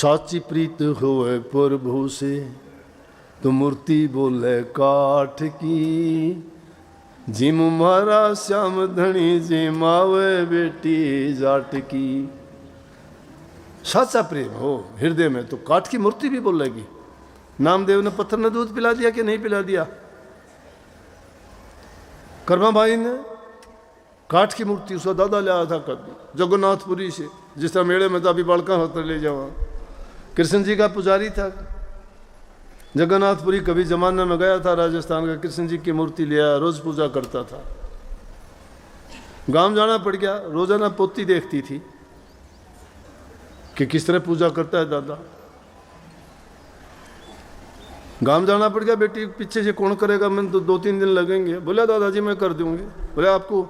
साची प्रीत होए प्रभु से तो मूर्ति बोले काठ की। जिम मारा श्याम धनी जिमावे बेटी जाट की। साचा प्रेम हो हृदय में तो काठ की मूर्ति भी बोलेगी। नामदेव ने पत्थर ने दूध पिला दिया कि नहीं पिला दिया? कर्मा भाई ने काठ की मूर्ति उसका दादा ले आया था जगन्नाथपुरी से, जिस तरह मेले में तो अभी बालका होता ले जाओ। कृष्ण जी का पुजारी था जगन्नाथपुरी। कभी जमाने में गया था राजस्थान का, कृष्ण जी की मूर्ति ले आया, रोज पूजा करता था। गांव जाना पड़ गया, रोजाना पोती देखती थी कि किस तरह पूजा करता है दादा। गांव जाना पड़ गया, बेटी पीछे से कौन करेगा, मैंने तो 2-3 दिन लगेंगे। बोला दादाजी मैं कर दूंगी। बोले आपको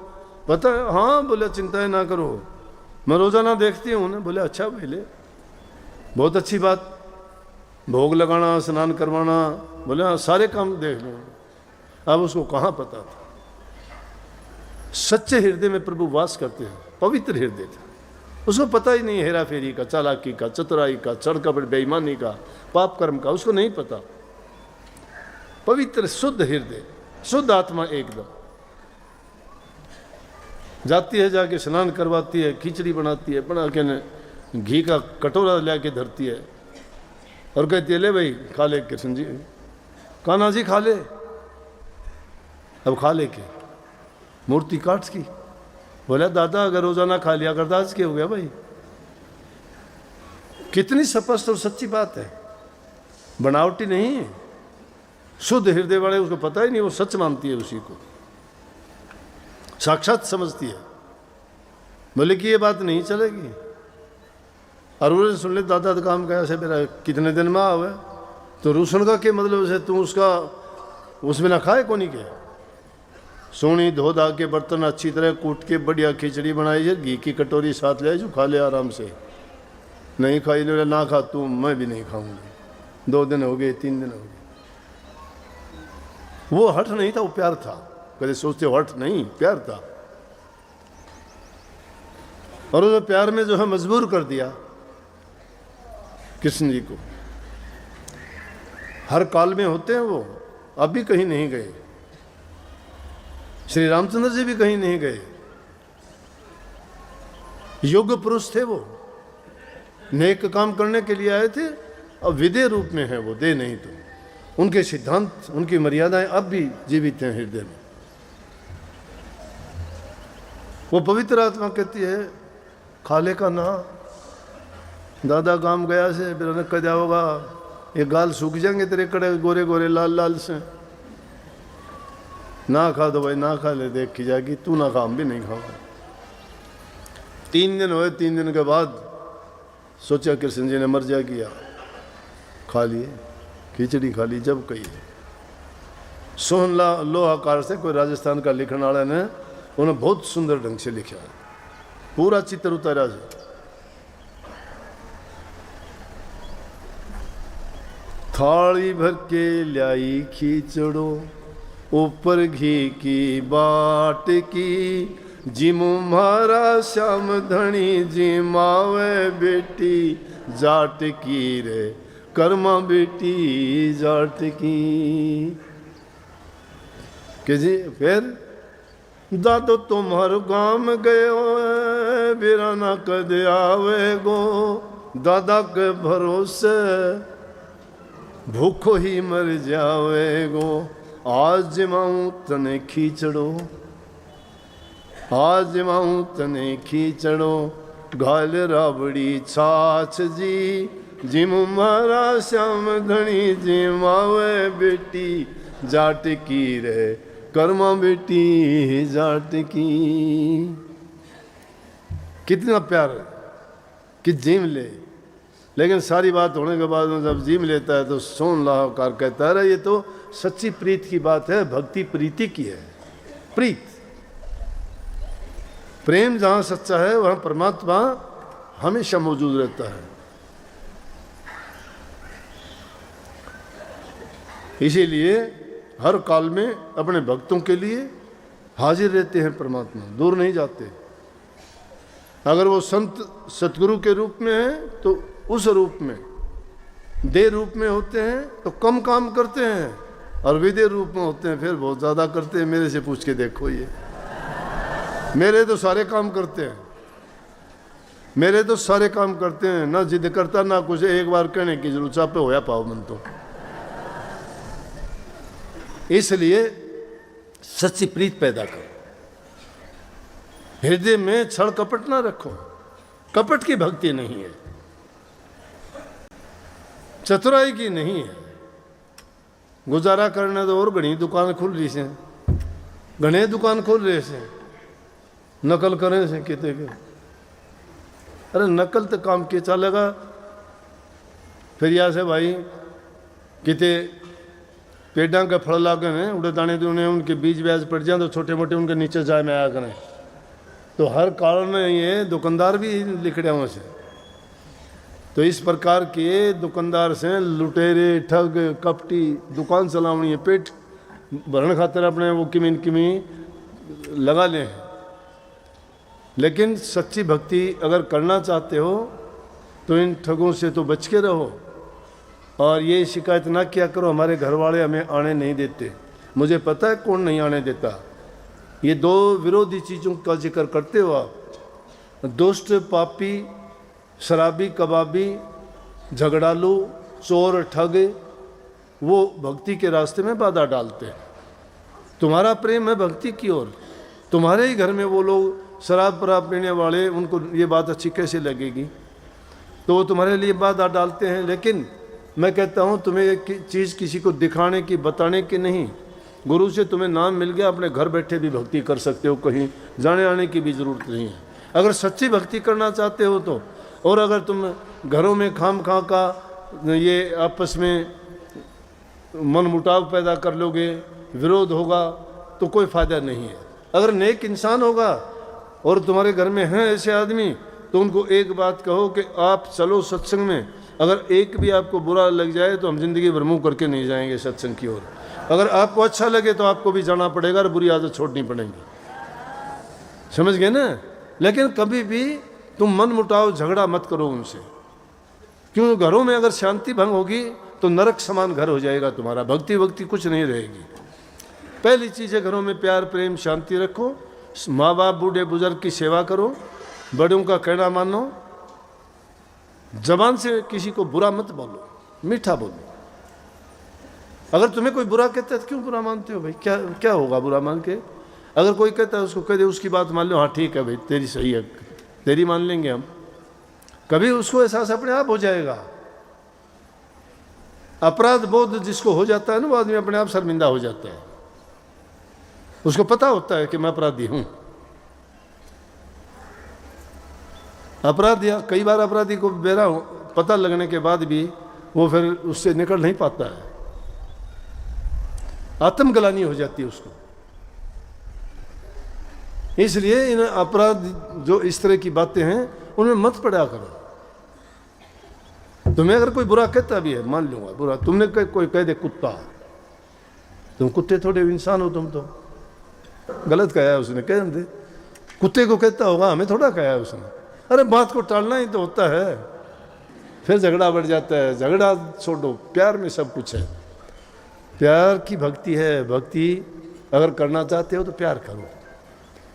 पता है? हाँ। बोले चिंताएं ना करो, मैं रोजाना देखती हूँ ना। बोले अच्छा पहले बहुत अच्छी बात, भोग लगाना, स्नान करवाना, बोले हाँ सारे काम देख लो। अब उसको कहाँ पता था? सच्चे हृदय में प्रभु वास करते हैं, पवित्र हृदय था। उसको पता ही नहीं हेरा फेरी का, चालाकी का, चतुराई का, चढ़-कपट बेईमानी का, पाप कर्म का, उसको नहीं पता। पवित्र शुद्ध हृदय, शुद्ध आत्मा एकदम जाती है, जाके स्नान करवाती है, खिचड़ी बनाती है, बना के घी का कटोरा ला के धरती है और कहती है ले भाई खा ले कृष्ण जी। कान्हा जी खा ले। अब खा ले के मूर्ति काठ की। बोला दादा अगर रोजाना खा लिया करता आज क्या हो गया भाई? कितनी स्पष्ट और सच्ची बात है, बनावटी नहीं है। शुद्ध हृदय वाले उसको पता ही नहीं, वो सच मानती है, उसी को साक्षात समझती है। बोले कि ये बात नहीं चलेगी। और उन्होंने सुन ले दादा तो काम कैसे मेरा कितने दिन में आवे तो रूसन का के मतलब से तू उसका उसमें ना खाए को नहीं के। सोनी धो धा के बर्तन अच्छी तरह कूट के बढ़िया खिचड़ी बनाई है, घी की कटोरी साथ ले जो खा ले आराम से। नहीं खाई ले ना खा तू, मैं भी नहीं खाऊंगी। 2 दिन हो गए, 3 दिन हो गए। वो हठ नहीं था, वो प्यार था। कभी सोचते हो हठ नहीं, प्यार था। और उस प्यार में जो है मजबूर कर दिया कृष्ण जी को। हर काल में होते हैं वो, अभी कहीं नहीं गए। श्री रामचंद्र जी भी कहीं नहीं गए। योग्य पुरुष थे वो, नेक काम करने के लिए आए थे। अब विदेह रूप में है वो, दे नहीं तो। उनके सिद्धांत, उनकी मर्यादाएं अब भी जीवित हैं हृदय में। वो पवित्र आत्मा कहती है खाले का ना दादा काम गया से फिर कदा होगा, ये गाल सूख जाएंगे तेरे कड़े गोरे गोरे लाल लाल से। ना खा दो भाई, ना खा ले, देख की जाएगी। तू ना खा, हम भी नहीं खाओगे। 3 दिन हुए, 3 दिन के बाद सोचा कृष्ण जी ने मर्जा किया, खा लिए, खिचड़ी खा ली। जब कही सोहन लोहाकार से कोई राजस्थान का लिखने वाले ने उन्हें बहुत सुंदर ढंग से लिखा है, पूरा चित्र उतारा है। थाली भर के लाई खिचड़ो, ऊपर घी की बाट की। जिमु मारा श्याम धनी जिमावे बेटी जाट की रे, कर्मा बेटी जाट की। के जी फिर दादो तुम्हार गाम गयो बिराना कद आवे गो। दादा के भरोसे भूखो ही मर जावे गो। आज जिमाऊं तने खींचड़ो, आज जिमाऊं तने खींचड़ो। घाल राबड़ी छाछ जी, जिम मारा श्याम धनी जिमावे बेटी जाट की रे, कर्मा बेटी जाट की। कितना प्यार कि जिम ले, लेकिन सारी बात होने के बाद में जब जिम लेता है तो सोन लाहौकार कहता है ये तो सच्ची प्रीत की बात है, भक्ति प्रीति की है। प्रीत प्रेम जहां सच्चा है वहां परमात्मा हमेशा मौजूद रहता है। इसीलिए हर काल में अपने भक्तों के लिए हाजिर रहते हैं परमात्मा, दूर नहीं जाते। अगर वो संत सतगुरु के रूप में है तो उस रूप में, देह रूप में होते हैं तो कम काम करते हैं, और विदेह रूप में होते हैं फिर बहुत ज़्यादा करते हैं। मेरे से पूछ के देखो, ये मेरे तो सारे काम करते हैं, मेरे तो सारे काम करते हैं, ना जिद करता ना कुछ, एक बार कहने की जरूरत चापे होया पाओ मन तो। इसलिए सच्ची प्रीत पैदा करो, हृदय में छल कपट ना रखो। कपट की भक्ति नहीं है, चतुराई की नहीं है। गुजारा करने तो और घनी दुकान खुल रही से, घने दुकान खोल रहे से, नकल करें से किते के। अरे नकल तो काम के चलेगा। फिर यहाँ से भाई किते पेड़ा के फल लागे हैं, उड़े दाने तो उन्हें उनके बीज ब्याज पड़ जाए तो छोटे मोटे उनके नीचे जाए में आया करें। तो हर कारण में ये दुकानदार भी लिखड़े हुए से। तो इस प्रकार के दुकानदार से लुटेरे, ठग, कपटी दुकान चलावनी है, पेट भरण खातर अपने वो किमी किमी लगा ले। लेकिन सच्ची भक्ति अगर करना चाहते हो तो इन ठगों से तो बच के रहो, और ये शिकायत ना किया करो हमारे घर वाले हमें आने नहीं देते। मुझे पता है कौन नहीं आने देता। ये दो विरोधी चीज़ों का जिक्र करते हो आप, दुष्ट, पापी, शराबी, कबाबी, झगड़ालू, चोर, ठग, वो भक्ति के रास्ते में बाधा डालते हैं। तुम्हारा प्रेम है भक्ति की ओर, तुम्हारे ही घर में वो लोग शराब पराब पीने वाले, उनको ये बात अच्छी कैसे लगेगी? तो वो तुम्हारे लिए बाधा डालते हैं। लेकिन मैं कहता हूँ तुम्हें एक चीज़ किसी को दिखाने की, बताने की नहीं। गुरु से तुम्हें नाम मिल गया, अपने घर बैठे भी भक्ति कर सकते हो, कहीं जाने आने की भी ज़रूरत नहीं है अगर सच्ची भक्ति करना चाहते हो तो। और अगर तुम घरों में खाम खा का ये आपस में मन मुटाव पैदा कर लोगे, विरोध होगा, तो कोई फ़ायदा नहीं है। अगर नेक इंसान होगा और तुम्हारे घर में हैं ऐसे आदमी, तो उनको एक बात कहो कि आप चलो सत्संग में, अगर एक भी आपको बुरा लग जाए तो हम जिंदगी भर मुँह करके नहीं जाएंगे सत्संग की ओर। अगर आपको अच्छा लगे तो आपको भी जाना पड़ेगा और बुरी आदत छोड़नी पड़ेगी, समझ गए ना? लेकिन कभी भी तुम मन मुटाव झगड़ा मत करो उनसे, क्यों? घरों में अगर शांति भंग होगी तो नरक समान घर हो जाएगा तुम्हारा, भक्ति भक्ति कुछ नहीं रहेगी। पहली चीज़ है घरों में प्यार, प्रेम, शांति रखो। माँ बाप, बूढ़े बुजुर्ग की सेवा करो, बड़ों का कहना मानो, जबान से किसी को बुरा मत बोलो, मीठा बोलो। अगर तुम्हें कोई बुरा कहता है तो क्यों बुरा मानते हो भाई? क्या क्या होगा बुरा मान के? अगर कोई कहता है उसको कह दे, उसकी बात मान लो, हाँ ठीक है भाई तेरी सही है, तेरी मान लेंगे हम। कभी उसको एहसास अपने आप हो जाएगा। अपराध बोध जिसको हो जाता है ना, वो आदमी अपने आप शर्मिंदा हो जाता है। उसको पता होता है कि मैं अपराधी हूं। अपराधी, कई बार अपराधी को बेरा पता लगने के बाद भी वो फिर उससे निकल नहीं पाता है, आत्मग्लानि हो जाती है उसको। इसलिए इन अपराध जो इस तरह की बातें हैं उनमें मत पड़ा करो। तुम्हें अगर कोई बुरा कहता भी है, मान लूंगा बुरा, तुमने कोई कह दे कुत्ता, तुम कुत्ते थोड़े इंसान हो, तुम तो गलत कहा है उसने, कह दे कुत्ते को कहता होगा, हमें थोड़ा कहा है उसने। अरे बात को टालना ही तो होता है, फिर झगड़ा बढ़ जाता है। झगड़ा छोड़ो, प्यार में सब कुछ है। प्यार की भक्ति है। भक्ति अगर करना चाहते हो तो प्यार करो,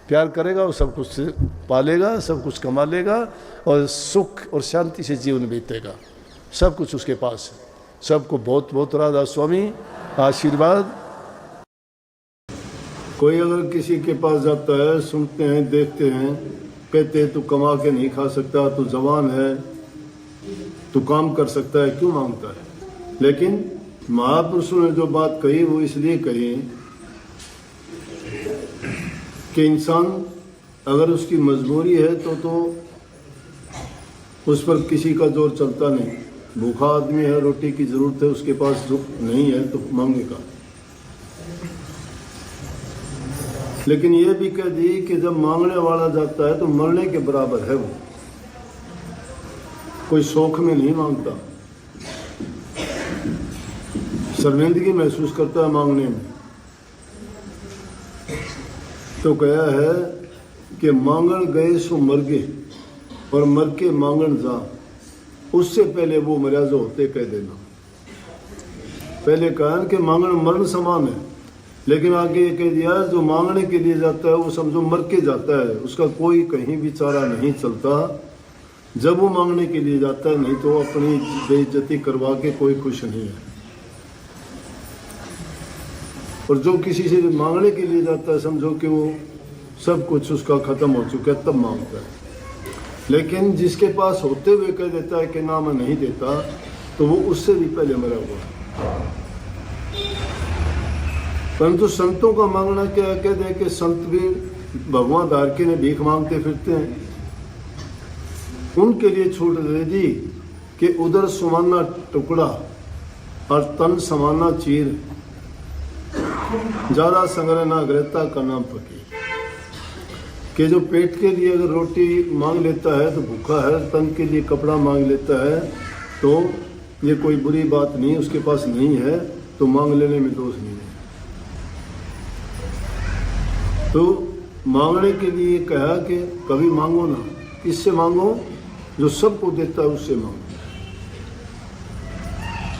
प्यार करेगा वो सब कुछ पालेगा, सब कुछ कमा लेगा और सुख और शांति से जीवन बीतेगा। सब कुछ उसके पास है। सबको बहुत बहुत राधा स्वामी आशीर्वाद। कोई अगर किसी के पास जाता है, सुनते हैं, देखते हैं, कहते हैं तू कमा के नहीं खा सकता, तू जवान है, तू काम कर सकता है, क्यों मांगता है? लेकिन महापुरुषों ने जो बात कही वो इसलिए कही कि इंसान अगर उसकी मजबूरी है तो उस पर किसी का जोर चलता नहीं। भूखा आदमी है, रोटी की जरूरत है, उसके पास जो नहीं है तो मांगेगा। लेकिन ये भी कह दी कि जब मांगने वाला जाता है तो मरने के बराबर है वो, कोई शौक में नहीं मांगता, शर्मिंदगी महसूस करता है मांगने में। तो कहा है कि मांगण गए सो मर गए और मर के मांगण जा। उससे पहले वो मर्यादा होते कह देना। पहले कहा कि मांगना मरण समान है, लेकिन आगे ये कह दिया जो मांगने के लिए जाता है वो समझो मर के जाता है, उसका कोई कहीं भी चारा नहीं चलता जब वो मांगने के लिए जाता है, नहीं तो अपनी बेइज्जती करवा के कोई खुश नहीं है। और जो किसी से मांगने के लिए जाता है समझो कि वो सब कुछ उसका खत्म हो चुका है तब मांगता है। लेकिन जिसके पास होते हुए कह देता है कि ना मैं नहीं देता, तो वो उससे भी पहले मरा हुआ है। परंतु संतों का मांगना क्या है, कह दे कि संत भी भगवान धारके ने भीख मांगते फिरते हैं, उनके लिए छूट दे दी कि उधर समाना टुकड़ा और तन समाना चीर, ज्यादा संग्रह ना ग्रहता का नाम फकीर। कि जो पेट के लिए अगर रोटी मांग लेता है तो भूखा है, तन के लिए कपड़ा मांग लेता है तो ये कोई बुरी बात नहीं, उसके पास नहीं है तो मांग लेने में दोष नहीं है। तो मांगने के लिए कहा कि कभी मांगो ना, किससे मांगो? जो सबको देता है उससे मांगो।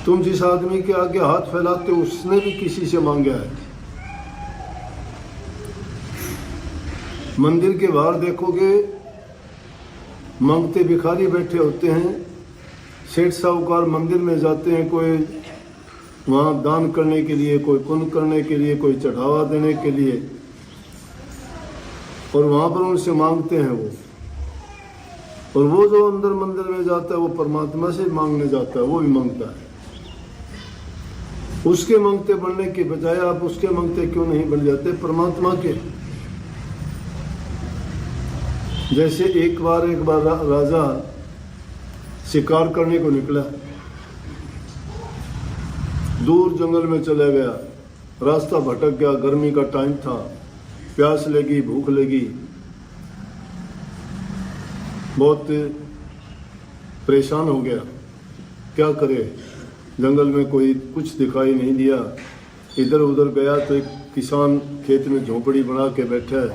तुम जिस आदमी के आगे हाथ फैलाते हो उसने भी किसी से मांगा है। मंदिर के बाहर देखोगे मांगते भिखारी बैठे होते हैं, सेठ साहूकार मंदिर में जाते हैं, कोई वहाँ दान करने के लिए, कोई पुण्य करने के लिए, कोई चढ़ावा देने के लिए, और वहाँ पर उनसे मांगते हैं वो। और वो जो अंदर मंदिर में जाता है वो परमात्मा से मांगने जाता है, वो भी मांगता है। उसके मांगते बनने के बजाय आप उसके मांगते क्यों नहीं बन जाते परमात्मा के? जैसे एक बार राजा शिकार करने को निकला, दूर जंगल में चला गया, रास्ता भटक गया, गर्मी का टाइम था, प्यास लगी, भूख लगी, बहुत परेशान हो गया, क्या करे? जंगल में कोई कुछ दिखाई नहीं दिया। इधर उधर गया तो एक किसान खेत में झोपड़ी बना के बैठा है,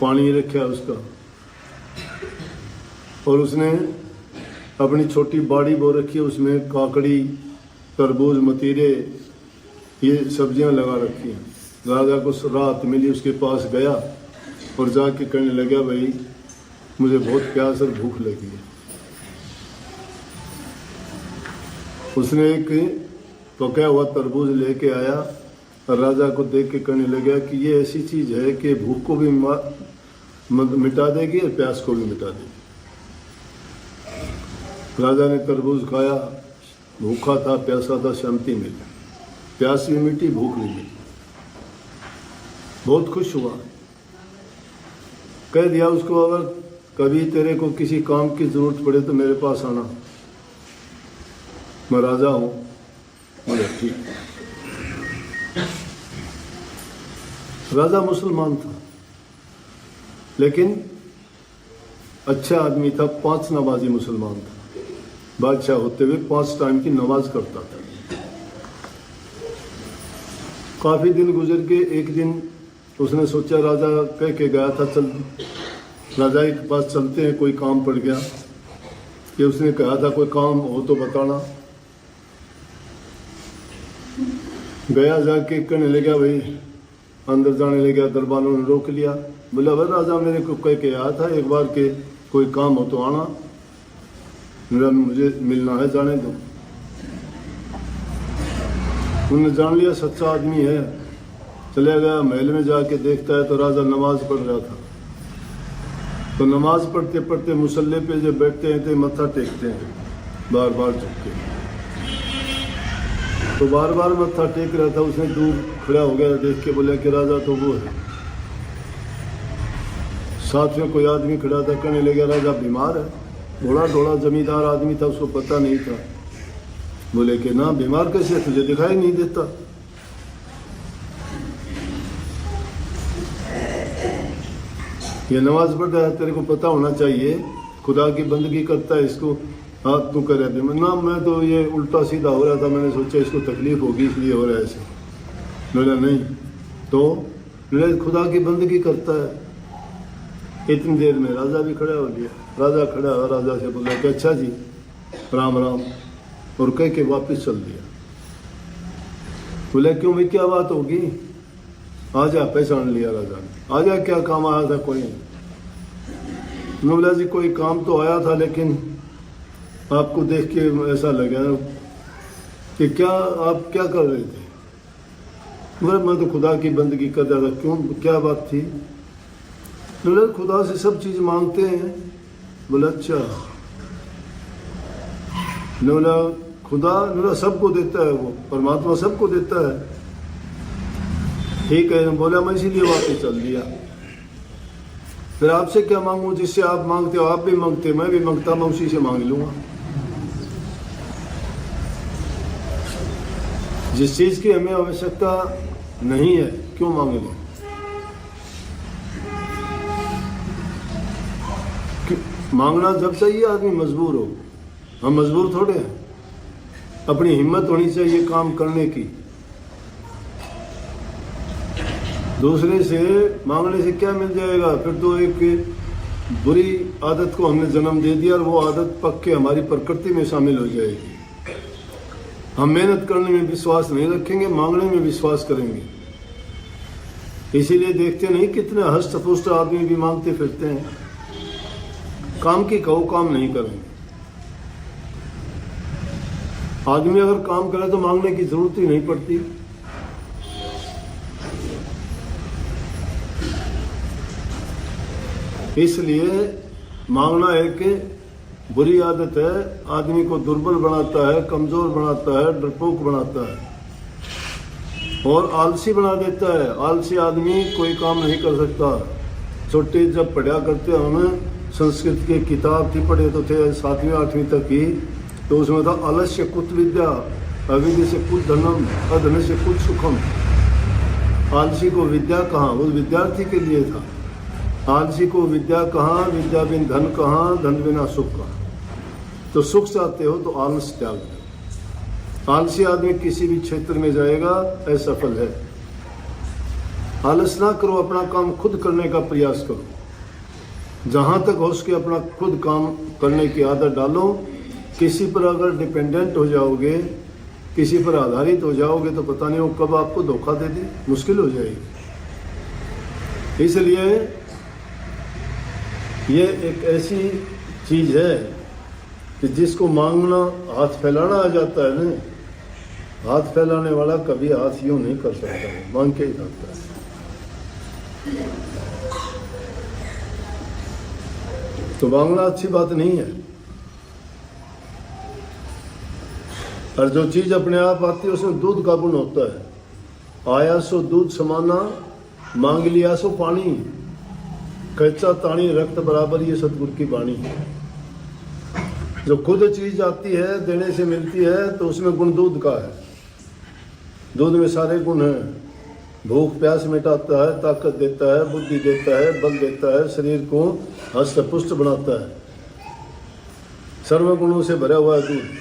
पानी रखा है उसका, और उसने अपनी छोटी बाड़ी बो रखी है, उसमें काकड़ी, तरबूज, मतीरे, ये सब्जियां लगा रखी हैं। राजा को रात मिली, उसके पास गया और जाके कहने लगा, भाई मुझे बहुत प्यास और भूख लगी है। उसने एक पका हुआ तरबूज लेके आया और राजा को देख के कहने लगा कि ये ऐसी चीज है कि भूख को भी मिटा देगी और प्यास को भी मिटा देगी। राजा ने तरबूज खाया, भूखा था, प्यासा था, शांति मिली, प्यास भी मिटी, भूख भी मिटी, बहुत खुश हुआ। कह दिया उसको, अगर कभी तेरे को किसी काम की जरूरत पड़े तो मेरे पास आना, मैं राजा हूं। बोले ठीक। राजा मुसलमान था लेकिन अच्छा आदमी था, 5 नमाजी मुसलमान था, बादशाह होते हुए 5 टाइम की नमाज करता था। काफी दिन गुजर के एक दिन उसने सोचा, राजा कह के गया था चल राजा के पास चलते हैं, कोई काम पड़ गया, कि उसने कहा था कोई काम हो तो बताना। गया, जाके कहने लगा, भाई अंदर जाने लगा, दरबारों ने रोक लिया। बोला, भाई राजा मेरे को कह के आया था एक बार के कोई काम हो तो आना, मेरा मुझे मिलना है, जाने दो। उन्होंने जान लिया सच्चा आदमी है, चला गया। महल में जाके देखता है तो राजा नमाज पढ़ रहा था। तो नमाज पढ़ते पढ़ते मुसल्ले पे जब बैठते हैं तो मत्था टेकते हैं बार बार झुक के, तो बार बार मत्था टेक रहा था। उसने दूर खड़ा हो गया, देख के बोला कि राजा तो वो है। साथ में कोई आदमी खड़ा था, कहने लगा राजा बीमार है। बड़ा ढोड़ा जमींदार आदमी था, उसको पता नहीं था। बोले कि ना, बीमार कैसे, तुझे दिखाई नहीं देता? ये नमाज पढ़ रहा है, तेरे को पता होना चाहिए, खुदा की बंदगी करता है, इसको हाथ तू कर रहे ना। मैं तो ये उल्टा सीधा हो रहा था, मैंने सोचा इसको तकलीफ होगी इसलिए हो रहा है ऐसे। बोला नहीं, तो खुदा की बंदगी करता है। इतनी देर में राजा भी खड़ा हो गया। राजा खड़ा हुआ, राजा से बोला कि अच्छा जी राम राम और कह के वापस चल दिया। बोले क्यों भाई क्या बात होगी? आजा, पहचान लिया राजा ने। आजा, क्या काम आया था? कोई नहीं। बोला जी कोई काम तो आया था, लेकिन आपको देख के ऐसा लगा कि क्या आप क्या कर रहे थे? बोले मैं तो खुदा की बंदगी कर रहा था। क्यों, क्या बात थी? बोले खुदा से सब चीज मांगते हैं। बोला अच्छा। बोला खुदा बोला सबको देता है, वो परमात्मा सबको देता है। ठीक है। बोला मैं इसीलिए वापस चल दिया। फिर आपसे क्या मांगू? जिससे आप मांगते हो आप भी मांगते, मैं भी मांगता, मैं उसी से मांग लूंगा। जिस चीज की हमें आवश्यकता नहीं है क्यों मांग लें? मांगना जब चाहिए आदमी मजबूर हो। हम मजबूर थोड़े हैं। अपनी हिम्मत होनी चाहिए काम करने की। दूसरे से मांगने से क्या मिल जाएगा? फिर तो एक बुरी आदत को हमने जन्म दे दिया और वो आदत पक के हमारी प्रकृति में शामिल हो जाएगी। हम मेहनत करने में विश्वास नहीं रखेंगे, मांगने में विश्वास करेंगे। इसीलिए देखते नहीं कितने हष्ट पुष्ट आदमी भी मांगते फिरते हैं। काम की कहो, काम नहीं करेंगे। आदमी अगर काम करे तो मांगने की जरूरत ही नहीं पड़ती। इसलिए मांगना एक बुरी आदत है, आदमी को दुर्बल बनाता है, कमजोर बनाता है, डरपोक बनाता है और आलसी बना देता है। आलसी आदमी कोई काम नहीं कर सकता। छोटे जब पढ़ा करते हमें संस्कृत की किताब थी, पढ़े तो थे 7वीं 8वीं तक की, तो उसमें था आलस्य कुत विद्या, अविद्या से कुत धनम, अधन से कुत सुखम। आलसी को विद्या कहाँ? वो विद्यार्थी के लिए था। आलसी को विद्या कहाँ? विद्या बिन धन कहाँ? धन बिना सुख कहाँ? तो सुख चाहते हो तो आलस त्याग दो। आलसी आदमी किसी भी क्षेत्र में जाएगा असफल है। आलस ना करो, अपना काम खुद करने का प्रयास करो। जहां तक हो सके अपना खुद काम करने की आदत डालो। किसी पर अगर डिपेंडेंट हो जाओगे, किसी पर आधारित हो जाओगे तो पता नहीं वो कब आपको धोखा दे दे, मुश्किल हो जाएगी। इसलिए ये एक ऐसी चीज है कि जिसको मांगना, हाथ फैलाना आ जाता है ना, हाथ फैलाने वाला कभी हाथ यूं नहीं कर सकता, मांग के ही करता है। तो मांगना अच्छी बात नहीं है। और जो चीज अपने आप आती है उसमें दूध का गुण होता है। आया सो दूध समाना, मांग लिया सो पानी। कच्चा ताणी रक्त बराबर, ये सतगुरु की वाणी है। जो खुद चीज आती है, देने से मिलती है, तो उसमें गुण दूध का है। दूध में सारे गुण हैं। भूख प्यास मिटाता है, ताकत देता है, बुद्धि देता है, बल देता है, शरीर को हष्ट पुष्ट बनाता है। सर्व गुणों से भरा हुआ है दूध।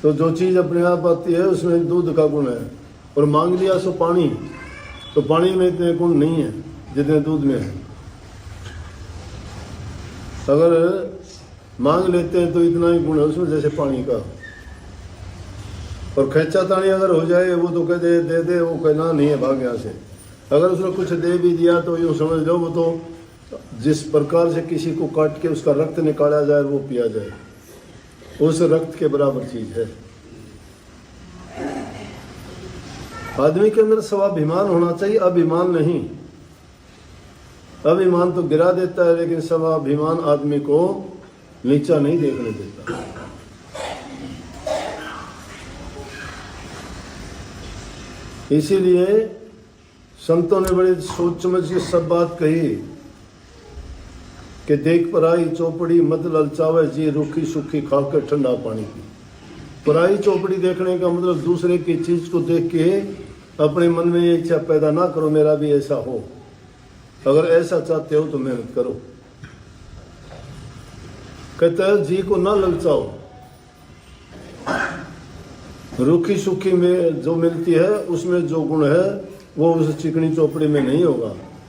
तो जो चीज अपने आप आती है उसमें दूध का गुण है। और मांग लिया सो पानी, तो पानी में इतने गुण नहीं है जितने दूध में है। अगर मांग लेते हैं तो इतना ही गुण है उसमें जैसे पानी का। और खैचा तानी अगर हो जाए, वो तो कह दे दे, वो कहना नहीं है, भाग यहाँ से। अगर उसने कुछ दे भी दिया तो यूँ समझ लो वो तो जिस प्रकार से किसी को काट के उसका रक्त निकाला जाए वो पिया जाए, उस रक्त के बराबर चीज है। आदमी के अंदर स्वाभिमान होना चाहिए, अभिमान नहीं। अभिमान तो गिरा देता है, लेकिन स्वाभिमान आदमी को नीचा नहीं देखने देता। इसीलिए संतों ने बड़े सोच समझ के सब बात कही कि देख पराई चौपड़ी मत ललचावे जी, रूखी सूखी खाकर ठंडा पानी पी। पराई चौपड़ी देखने का मतलब दूसरे की चीज को देख के अपने मन में ये इच्छा पैदा ना करो मेरा भी ऐसा हो। अगर ऐसा चाहते हो तो मेहनत करो। कहता है जी को ना ललचाओ। रूखी सूखी में जो मिलती है उसमें जो गुण है वो उस चिकनी चौपड़ी में नहीं होगा।